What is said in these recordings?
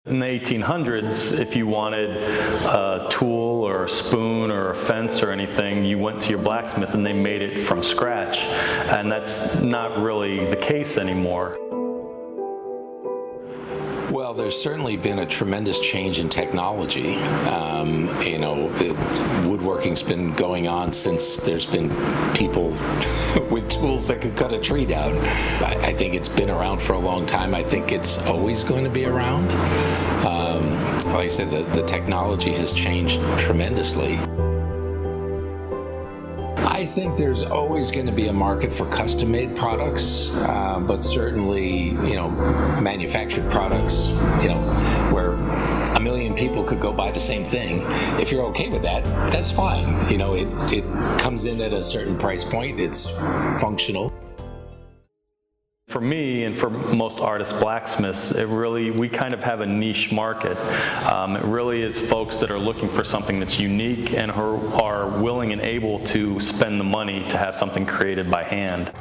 In the 1800s, if you wanted a tool or a spoon or a fence or anything, you went to your blacksmith and they made it from scratch. And that's not really the case anymore. Well, there's certainly been a tremendous change in technology. Woodworking's been going on since there's been people with tools that could cut a tree down. I think it's been around for a long time. I think it's always going to be around. Like I said, the technology has changed tremendously. I think there's always going to be a market for custom-made products, but certainly, manufactured products, where a million people could go buy the same thing. If you're okay with that, that's fine. It comes in at a certain price point. It's functional. For me and for most artist blacksmiths, we kind of have a niche market. It really is folks that are looking for something that's unique and who are willing and able to spend the money to have something created by hand.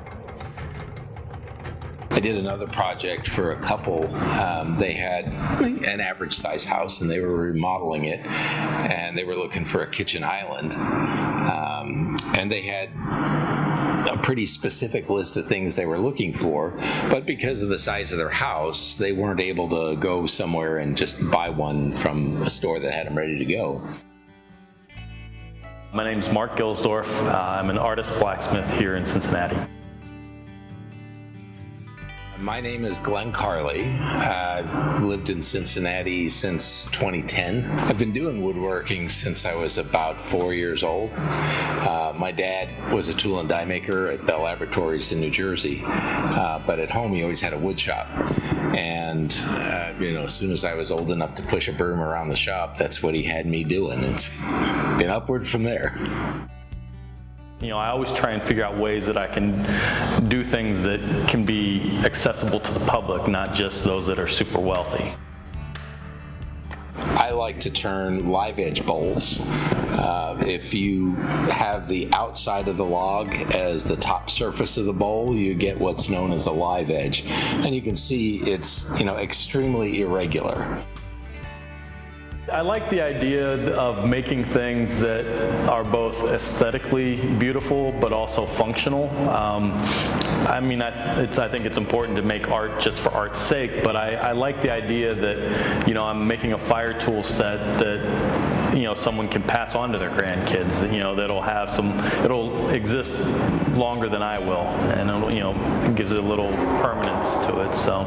I did another project for a couple. They had an average size house and they were remodeling it, and they were looking for a kitchen island. And they had a pretty specific list of things they were looking for, but because of the size of their house, they weren't able to go somewhere and just buy one from a store that had them ready to go. My name's Mark Gilsdorf. I'm an artist blacksmith here in Cincinnati. My name is Glenn Carley. I've lived in Cincinnati since 2010. I've been doing woodworking since I was about 4 years old. My dad was a tool and die maker at Bell Laboratories in New Jersey, but at home he always had a wood shop. And as soon as I was old enough to push a broom around the shop, that's what he had me doing. It's been upward from there. I always try and figure out ways that I can do things that can be accessible to the public, not just those that are super wealthy. I like to turn live edge bowls. If you have the outside of the log as the top surface of the bowl, you get what's known as a live edge. And you can see it's, extremely irregular. I like the idea of making things that are both aesthetically beautiful but also functional. I think it's important to make art just for art's sake, but I like the idea that I'm making a fire tool set that someone can pass on to their grandkids. It'll exist longer than I will, and it gives it a little permanence to it. So.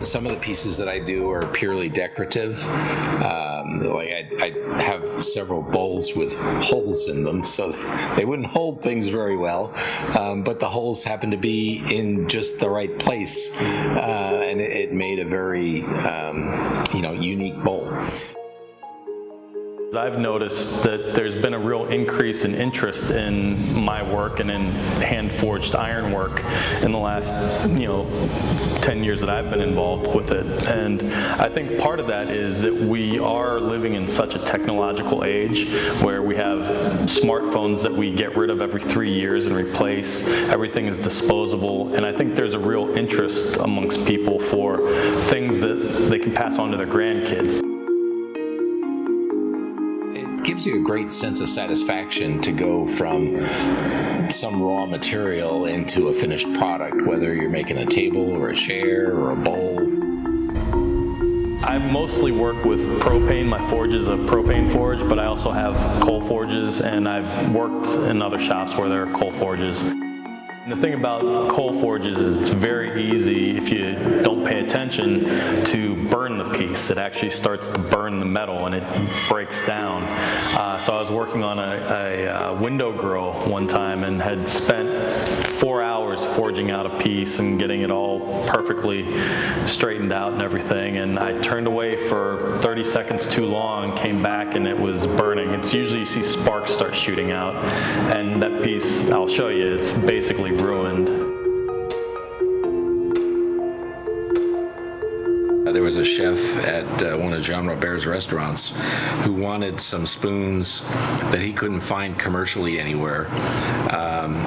Some of the pieces that I do are purely decorative. I have several bowls with holes in them, so they wouldn't hold things very well, but the holes happen to be in just the right place, and it made a very unique bowl. I've noticed that there's been a real increase in interest in my work and in hand-forged ironwork in the last 10 years that I've been involved with it. And I think part of that is that we are living in such a technological age where we have smartphones that we get rid of every 3 years and replace. Everything is disposable, and I think there's a real interest amongst people for things that they can pass on to their grandkids. It gives you a great sense of satisfaction to go from some raw material into a finished product, whether you're making a table or a chair or a bowl. I mostly work with propane. My forge is a propane forge, but I also have coal forges, and I've worked in other shops where there are coal forges. And the thing about coal forges is it's very easy, if you don't pay attention, to burn the piece. It actually starts to burn the metal and it breaks down. So I was working on a window grill one time and had spent 4 hours forging out a piece and getting it all perfectly straightened out and everything. And I turned away for 30 seconds too long and came back and it was burning. It's usually you see sparks start shooting out, and that piece, I'll show you, it's basically ruined. There was a chef at one of John Robert's restaurants who wanted some spoons that he couldn't find commercially anywhere.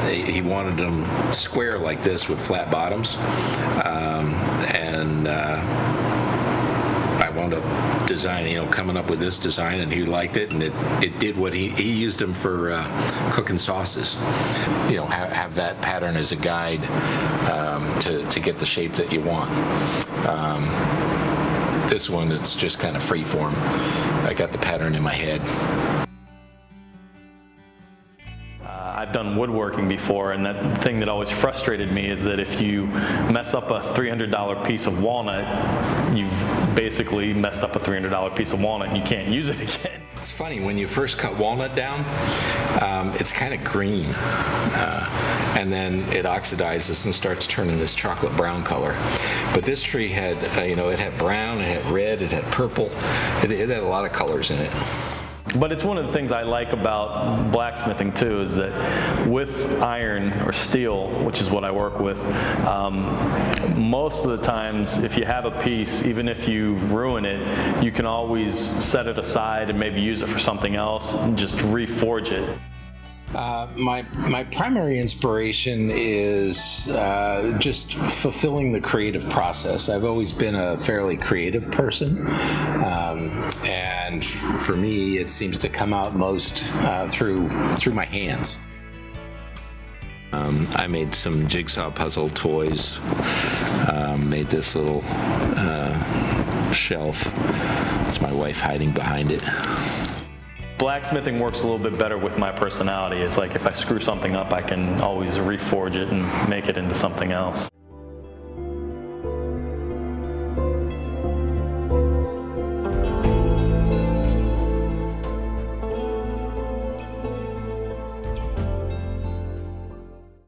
He wanted them square like this with flat bottoms, and design, coming up with this design, and he liked it, and it did what he used them for cooking sauces. Have that pattern as a guide to get the shape that you want. This one, it's just kind of free form. I got the pattern in my head. I've done woodworking before, and that thing that always frustrated me is that if you mess up a $300 piece of walnut, you've basically messed up a $300 piece of walnut and you can't use it again. It's funny, when you first cut walnut down, it's kind of green, and then it oxidizes and starts turning this chocolate brown color. But this tree had, it had brown, it had red, it had purple, it had a lot of colors in it. But it's one of the things I like about blacksmithing too, is that with iron or steel, which is what I work with, most of the times if you have a piece, even if you ruin it, you can always set it aside and maybe use it for something else and just reforge it. My primary inspiration is just fulfilling the creative process. I've always been a fairly creative person, and for me, it seems to come out most through my hands. I made some jigsaw puzzle toys. Made this little shelf. It's my wife hiding behind it. Blacksmithing works a little bit better with my personality. It's like if I screw something up, I can always reforge it and make it into something else.